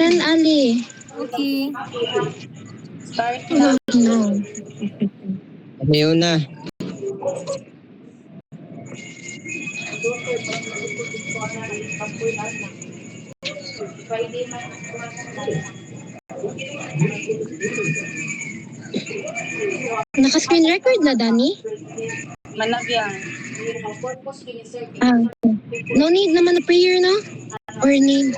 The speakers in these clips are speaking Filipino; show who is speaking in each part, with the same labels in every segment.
Speaker 1: When, Ali?
Speaker 2: Okay.
Speaker 3: Start
Speaker 1: No,
Speaker 3: na.
Speaker 1: no.
Speaker 4: Ayaw na.
Speaker 1: Naka-screen record na, Dani?
Speaker 3: Manabyang.
Speaker 1: Ah, no need naman na prayer, no? Or need?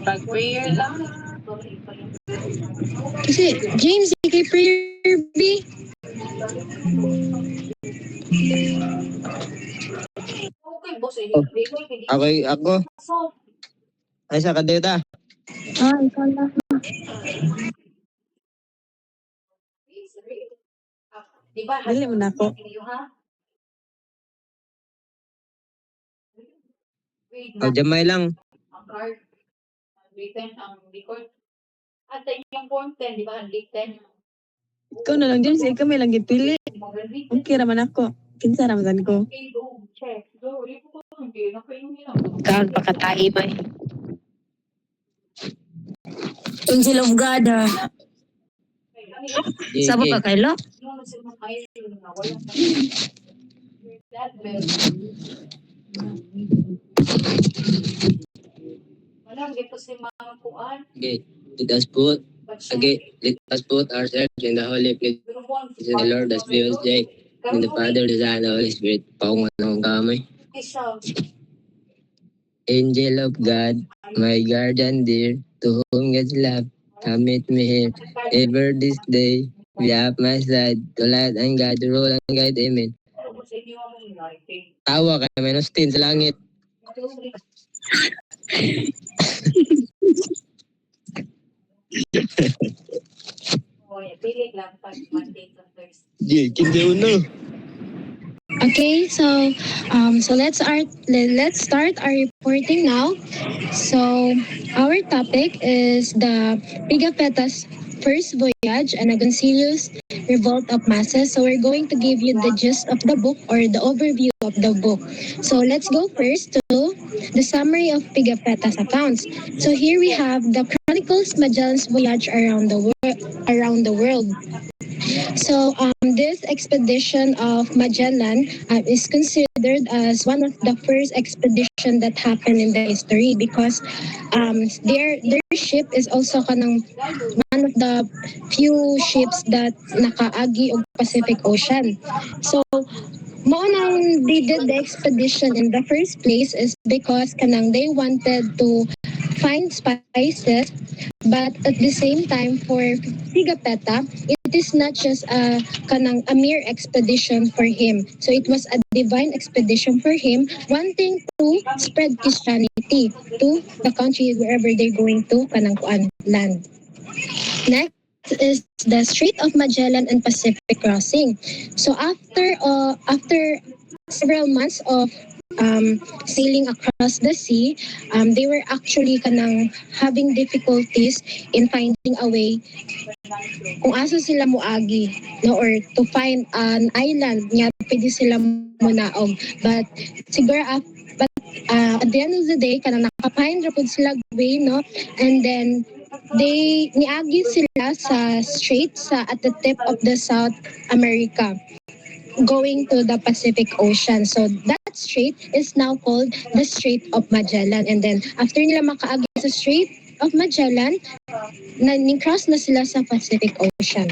Speaker 3: Pag-prayer lang.
Speaker 1: Kasi, James, ikay prayer, B.
Speaker 4: Ako. Ay, sa kadeta.
Speaker 1: Ah, ikaw na.
Speaker 2: Dili mo na ako.
Speaker 4: O, jamay lang.
Speaker 2: Ikaw na lang din. Sige kami lang gipili. Okay raman ako. Kinsa raman ko.
Speaker 1: Kaan pakatahi ba?
Speaker 5: Angel of God. Sabo ka, Kayla?
Speaker 4: Okay. Let us put ourselves in the holy place in the Lord as we was Jake. In the Father, the Son, and the Holy Spirit. Paungan ng kamay. Angel of God, my guardian dear, to whom God's love, come meet me here. Ever this day, be at my side, to light and guide, to rule and guide, amen. Tawa ka, menos 10 sa langit. Yeah, hindi uno.
Speaker 1: Okay, so let's start our reporting now. So our topic is the Pigafetta's first voyage and Agoncillo's revolt of masses. So we're going to give you the gist of the book or the overview of the book. So let's go first to the summary of Pigafetta's accounts. So here we have the Chronicles Magellan's voyage around the world. So this expedition of Magellan is considered as one of the first expedition that happened in the history because their ship is also kanang one of the few ships that nakaagi og Pacific Ocean. So maunang they did the expedition in the first place is because kanang they wanted to find spices, but at the same time for Pigafetta, it is not just a mere expedition for him. So it was a divine expedition for him, wanting to spread Christianity to the country wherever they're going to kanang kuan land. Next is the Strait of Magellan and Pacific crossing. So after several months of sailing across the sea, they were actually kanang having difficulties in finding a way kung asa sila moagi, no, or to find an island nga pwede sila munaog. But siguro at the end of the day kanang nakafind ra pud sila way, no, and then they niagi sila sa strait sa at the tip of the South America going to the Pacific Ocean. So that strait is now called the Strait of Magellan. And then after nila makaagi sa Strait of Magellan, cross na sila sa Pacific Ocean.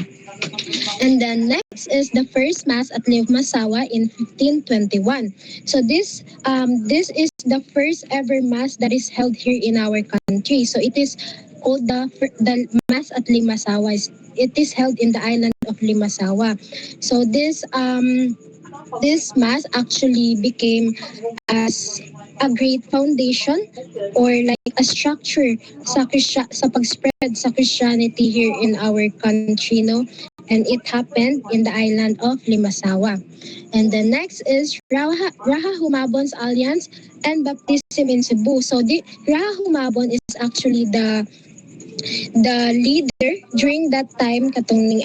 Speaker 1: And then next is the first mass at Limasawa in 1521. So this is the first ever mass that is held here in our country. So it is called the mass at Limasawa. It is held in the island of Limasawa. So this mass actually became as a great foundation or like a structure sa pag-spread sa Christianity here in our country, no? And it happened in the island of Limasawa. And the next is Raha Humabon's Alliance and Baptism in Cebu. So the Raha Humabon is actually the leader during that time katong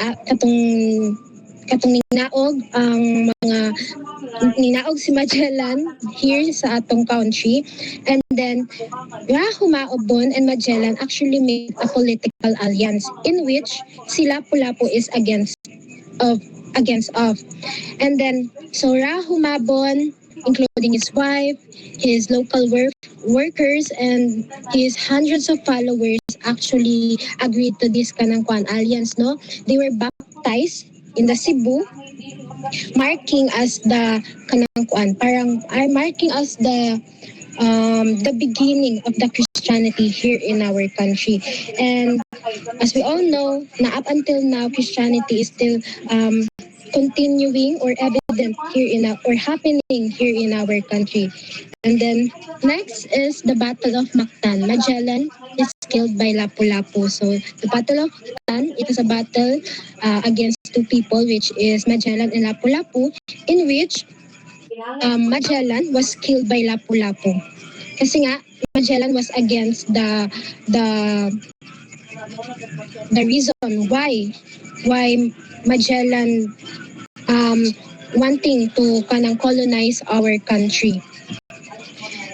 Speaker 1: katong ninaog ang mga ninaog si Magellan here sa atong country, and then Rahuma and Magellan actually made a political alliance in which si Lapu-Lapu is of against of. And then so Rahumabon, including his wife, his local workers, and his hundreds of followers actually agreed to this kanang kwan alliance, no? They were baptized in the Cebu, marking as the kanang kwan parang ay marking as the beginning of the Christianity here in our country. And as we all know, na up until now, Christianity is still continuing or evident here or happening here in our country. And then next is the Battle of Mactan. Magellan is killed by Lapu-Lapu. So the Battle of Mactan, it is a battle against two people, which is Magellan and Lapu-Lapu, in which Magellan was killed by Lapu-Lapu. Kasi nga, Magellan was against the the reason why Magellan um, wanting to kanang colonize our country.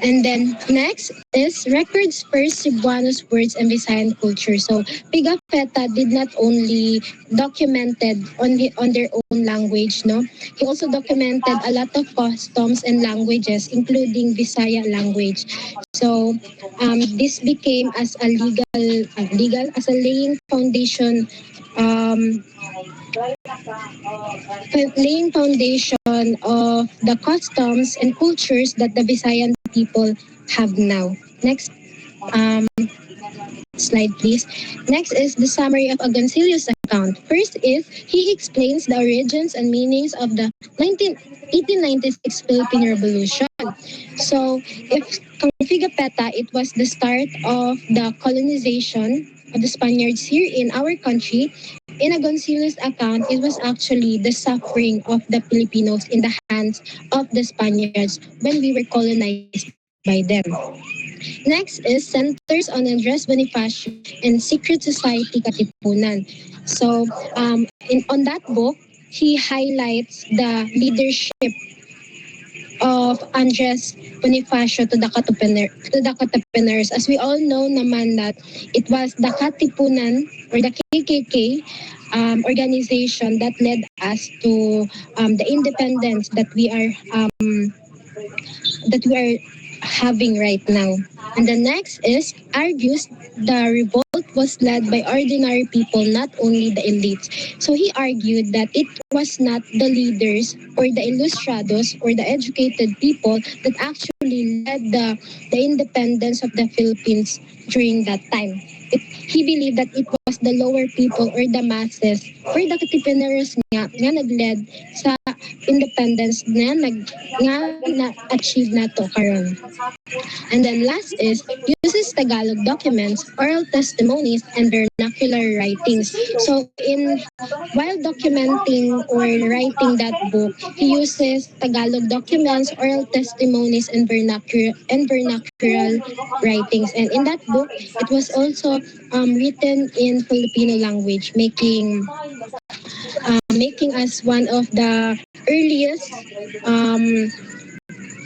Speaker 1: And then next is records first Cebuanos words and Visayan culture. So Pigafetta did not only documented on their own language, no. He also documented a lot of customs and languages, including Visaya language. So this became as a legal as a um, laying foundation of the customs and cultures that the Visayan people have now. Next slide, please. Next is the summary of Agoncillo's account. First is he explains the origins and meanings of the 1896 Philippine Revolution. So, if Kang Figapeta, it was the start of the colonization of the Spaniards here in our country. In Agoncillo's account, it was actually the suffering of the Filipinos in the hands of the Spaniards when we were colonized by them. Next is centers on Andres Bonifacio and Secret Society Katipunan. So, on that book, he highlights the leadership of Andres Bonifacio to the Katipuners. As we all know naman that it was the Katipunan or the KKK organization that led us to the independence that we are having right now. And the next is argues the revolt was led by ordinary people, not only the elites. So he argued that it was not the leaders or the ilustrados or the educated people that actually led the independence of the Philippines during that time. He believed that it was the lower people or the masses or the katipuneros nga nagled sa independence nga na-achieve na to karon. And then last is uses Tagalog documents, oral testimonies, and vernacular writings. So while documenting or writing that book, he uses Tagalog documents, oral testimonies, and vernacular writings. And in that book, it was also written in Filipino language, making us one of the earliest um,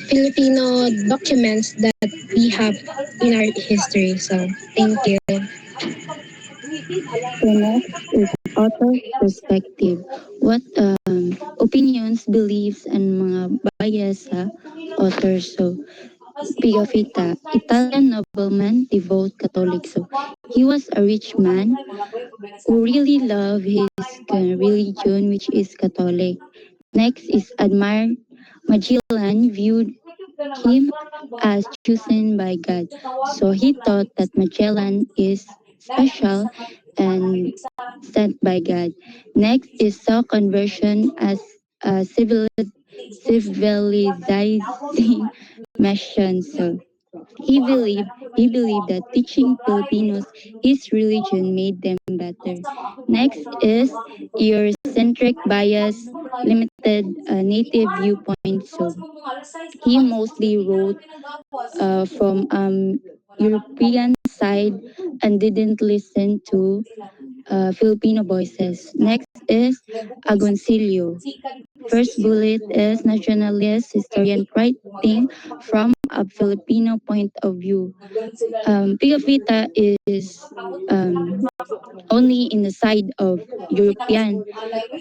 Speaker 1: Filipino documents that we have in our history. So, thank you.
Speaker 6: The next is author's perspective. What opinions, beliefs, and mga bias sa author. So, Pigafetta, Italian nobleman, devout Catholic. So, he was a rich man who really loved his religion, which is Catholic. Next is admired Magellan, viewed him as chosen by God. So he thought that Magellan is special and sent by God. Next is saw conversion as a civilizing mission. So he believed that teaching Filipinos his religion made them better. Next is Eurocentric bias, limited native viewpoint. So he mostly wrote from European side and didn't listen to Filipino voices. Next is Agoncillo. First bullet is nationalist historian writing from a Filipino point of view. Pigafetta is only in the side of European,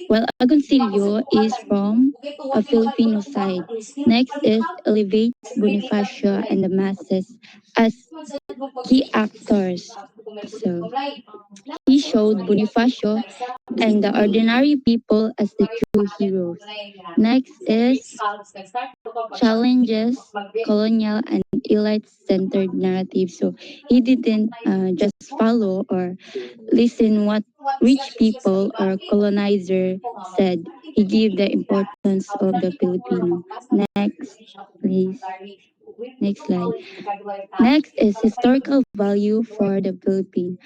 Speaker 6: while Agoncillo is from a Filipino side. Next is elevates Bonifacio and the masses as key actors. So he showed Bonifacio and the ordinary people as the true heroes. Next is challenges colonial and elite-centered narrative. So he didn't just follow or listen what rich people or colonizer said. He gave the importance of the Filipino. Next, please. Next slide. Next is historical value for the Philippines.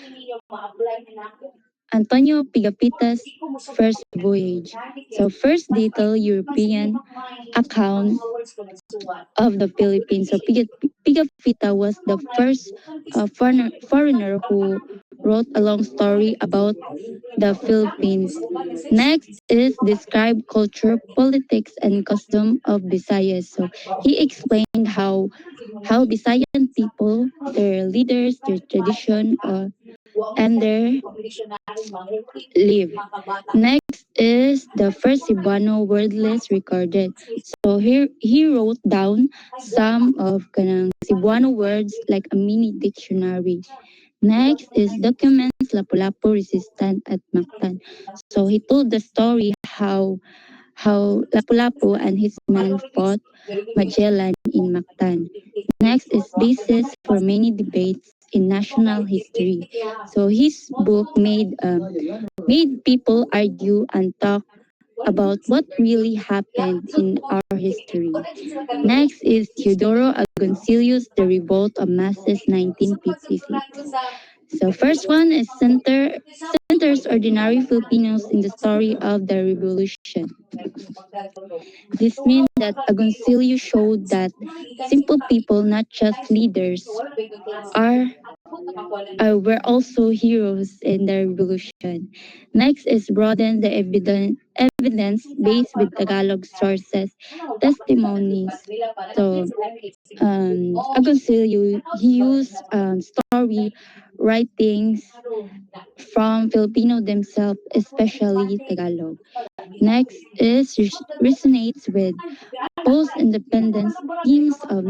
Speaker 6: Antonio Pigafetta's first voyage. So first detailed European account of the Philippines. So Pigafetta was the first foreigner who wrote a long story about the Philippines. Next is describe culture, politics, and custom of Visayas. So he explained how Visayan people, their leaders, their tradition, and their live. Next is the first Cebuano word list recorded. So here he wrote down some of kanang Cebuano words like a mini dictionary. Next is documents Lapu-Lapu resistant at Mactan. So he told the story how Lapu-Lapu and his men fought Magellan in Mactan. Next is basis for many debates in national history. So his book made people argue and talk about what really happened in our history. Next is Teodoro Agoncillo's The Revolt of Masses 1956. So first one is centers ordinary Filipinos in the story of the revolution. This means that Agoncillo showed that simple people, not just leaders, are were also heroes in the revolution. Next is broaden the evidence based with Tagalog sources, testimonies. So Agoncillo, he used story writings from Filipino themselves, especially Tagalog. Next is resonates with post-independence themes of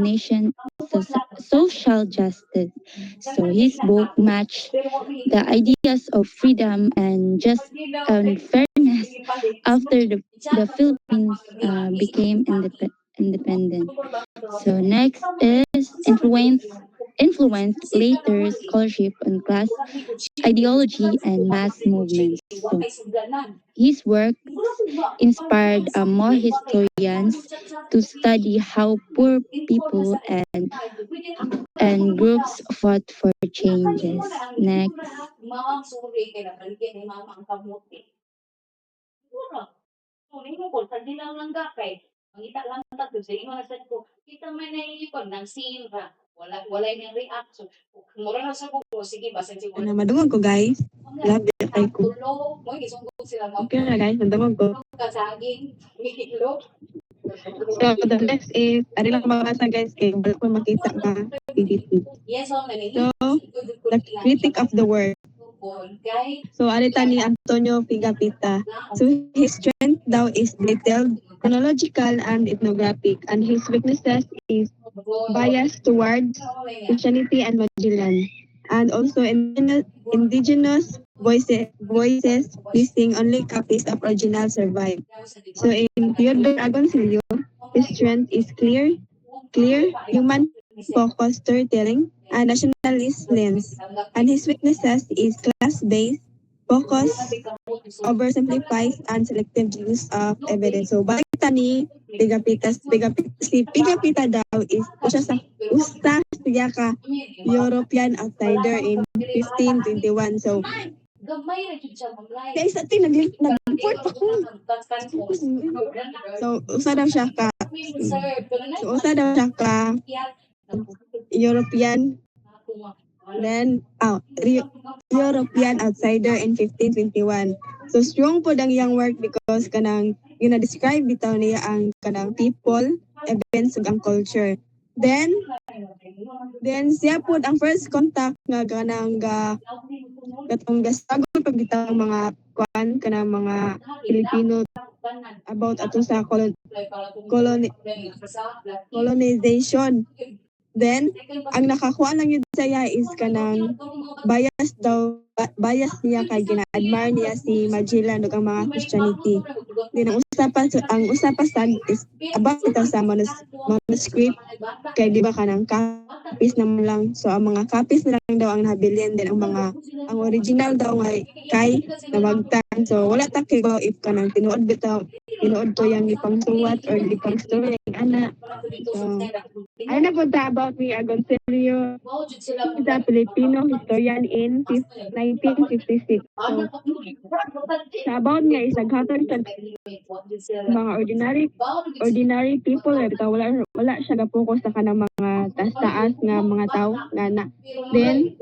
Speaker 6: social justice. So his book matched the ideas of freedom and just and fairness after the Philippines became independent. So next is influenced later scholarship on class ideology and mass movements. So his works inspired more historians to study how poor people and groups fought for changes. Next.
Speaker 2: Ano, madungog ko guys. Labi kay ko. Okay na guys, madungog ko. So the next is, ano lang mabasa guys, kay balik ko makita ka, PDT. So, the critic of the world. So, alita ni Antonio Pigafetta. So, his strength daw is detailed, chronological, and ethnographic, and his weaknesses is bias towards Christianity and Magellan, and also indigenous voices missing only copies of original survive. So, in Theodore Agoncillo, his strength is clear, human focused storytelling, and nationalist lens. And his weaknesses is class-based, focus, oversimplifies, and selective use of evidence. So, balik ni si Pigafetta daw is usa siya ka European outsider in 1521. So, kaya isa nag-report ako. So, usa daw siya ka European. Then, European outsider in 1521. So strong po ang iyang work because kanang yung na-describe bitaw niya ang kanang people, events ug ang culture. Then siya po ang first contact nga kanang katong struggle pag bitaw ang mga kanang mga Pilipino about ato sa colonization. Then, ang nakakuha lang yun saya is kanang bias niya kay gina-admire niya si Magellan ug ang mga Christianity. Then, ang usapan sad is about ito sa manuscript kay di ba kanang copies naman lang. So, ang mga copies na lang daw ang nabilin. Then, ang original daw kay nawagtan. So, wala ta kay if kanang tinuod to yung ipang suwat or ipang story. So, ano po about me, Agoncillo is a Filipino historian in 1956. So, sa about niya is naghatod sa mga ordinary people. Wala siya gapokus sa kanang mga taas-taas nga mga tao. Then,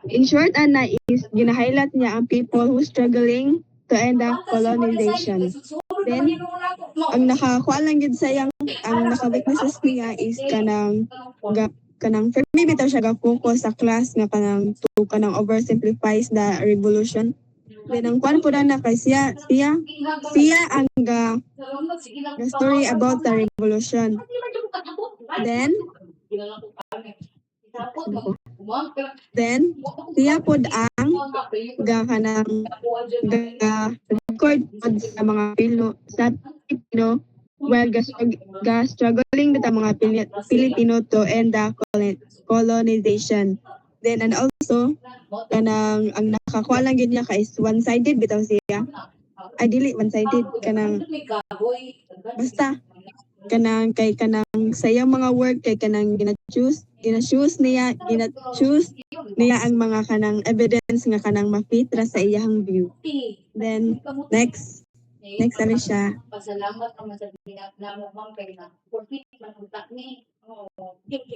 Speaker 2: in short, ana is gina-highlight niya ang people who struggling to end the colonization. Then, ang nakakuha lang yun sayang, ang naka-witnesses niya is kanang for me bitaw siya ga-focus sa class nga kanang oversimplifies the revolution. Then ang kwan po na kay siya ang story about the revolution. Then siya po ang record sa mga Pilipino while struggling with ang mga Filipino to end the colonization. Then and also kanang ang nakakuha lang yun niya kay one-sided bitaw siya. Dili one-sided kanang basta kanang sayang mga work kay kanang gina-choose niya ang mga kanang evidence nga kanang ma-fit ra sa iyang view. Then next ano siya.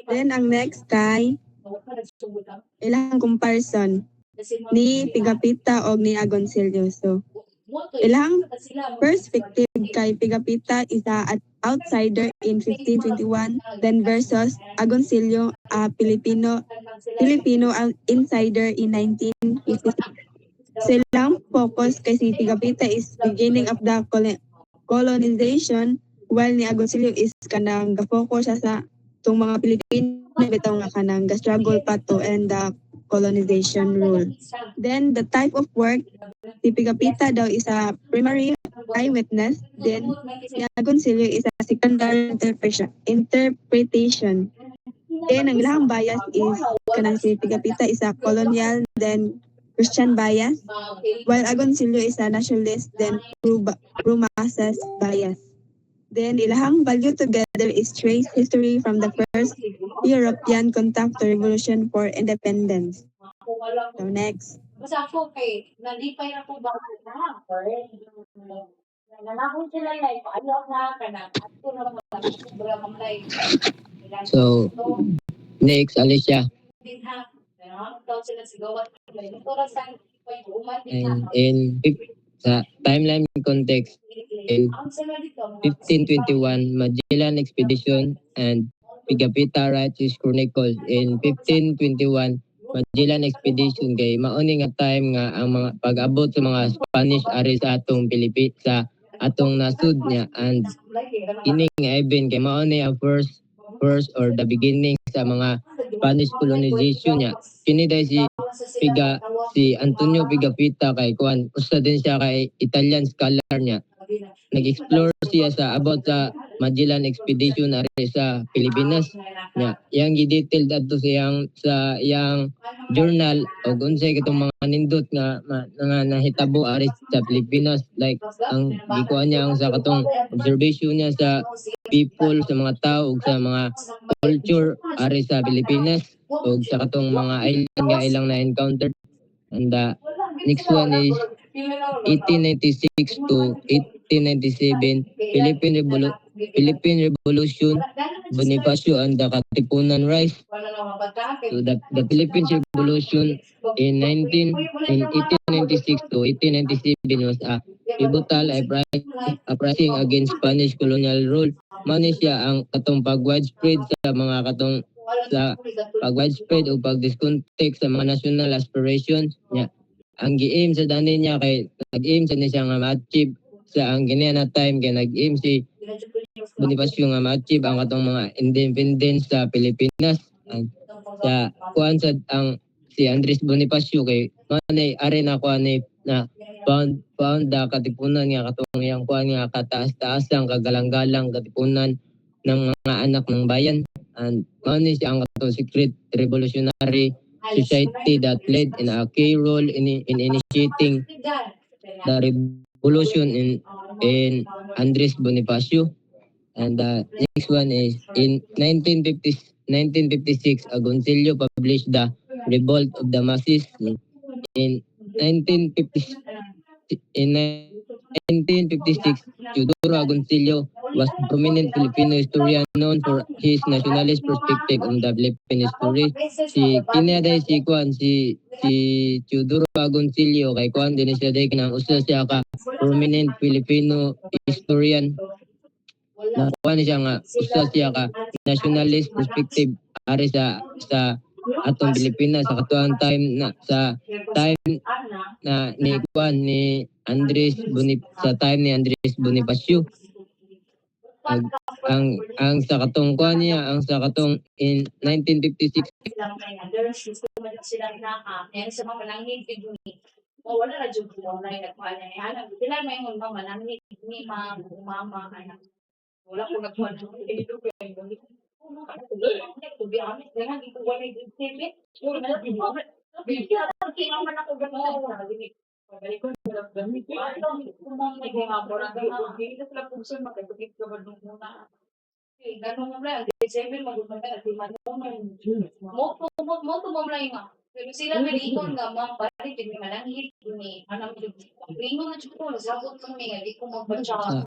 Speaker 2: Then ang next kay ilang comparison ni Pigafetta o ni Agoncillo. So ilang perspective kay Pigafetta is a outsider in 1521 then versus Agoncillo a Filipino insider in 1956. Silang focus kay si Pigafetta is beginning of the colonization while ni Agoncillo is kanang ga-focus siya sa tung mga Pilipino bitaw nga kanang ga-struggle pa to end the colonization rule. Then the type of work, si Pigafetta daw is a primary eyewitness, then si Agoncillo is a secondary interpretation. Then ang ilang bias is kanang si Pigafetta is a colonial then Christian bias, while Agoncillo is a nationalist then pro-masses bias. Then ilahang value together is trace history from the first European contact to revolution for independence. So next.
Speaker 4: So, next, Alicia. And sa timeline context, in 1521, Magellan Expedition and Pigafetta writes his chronicle. In 1521, Magellan Expedition kay mauni nga time nga ang mga pag-abot sa mga Spanish ari sa atong Pilipinas sa atong nasud niya, and kini nga event kay mauni ang first or the beginning sa mga Spanish colonization niya. Kini dahil si Antonio Pigafetta kay kuan usa din siya kay Italian scholar niya. Nag-explore siya sa about sa Magellan Expedition ari sa Pilipinas niya. Yang gi-detailed adto sa iyang journal o unsay katong mga nindot nga nahitabo ari sa Pilipinas, like ang gikuan niya ang sa katong observation niya sa people, sa mga tao ug sa mga culture ari sa Pilipinas ug sa katong mga island nga ilang na encountered. And the next one is 1896 to 1897 Philippine Revolution, Bonifacio and the Katipunan Rise. So the Philippine Revolution in 1896 to 1897 was a pivotal uprising against Spanish colonial rule. Mani siya ang katong pag-widespread sa mga katong sa pag-widespread o pag-discontinct sa mga national aspirations niya. Ang gi-aim sa dani niya kay nag-aim sa niya nga ma-achieve sa ang giniya na time kay nag-aim si Bonifacio nga ma-achieve ang katong mga independence sa Pilipinas. And sa kuan sa ang si Andres Bonifacio kay manay are na kuan na found the katipunan nga katong yang kuan nga kataas-taasang kagalang-galang katipunan ng mga anak ng bayan. And manay siya ang katong secret revolutionary society that played in a key role in initiating the revolution in Andres Bonifacio. And the next one is in 1956, Agoncillo published the Revolt of the Masses. In 1956, Teodoro Agoncillo was a prominent Filipino historian known for his nationalist perspective on the Philippine history. Si kinaday si Juan si Teodoro Agoncillo kay Juan din siya day kanang usa siya ka prominent Filipino historian. Nakuha niya nga usa siya ka nationalist perspective ari sa atong Pilipinas sa katuang time na ni Juan ni Andres Bonifacio. Ang sa katong kuan niya ang sa katong in 1956 sa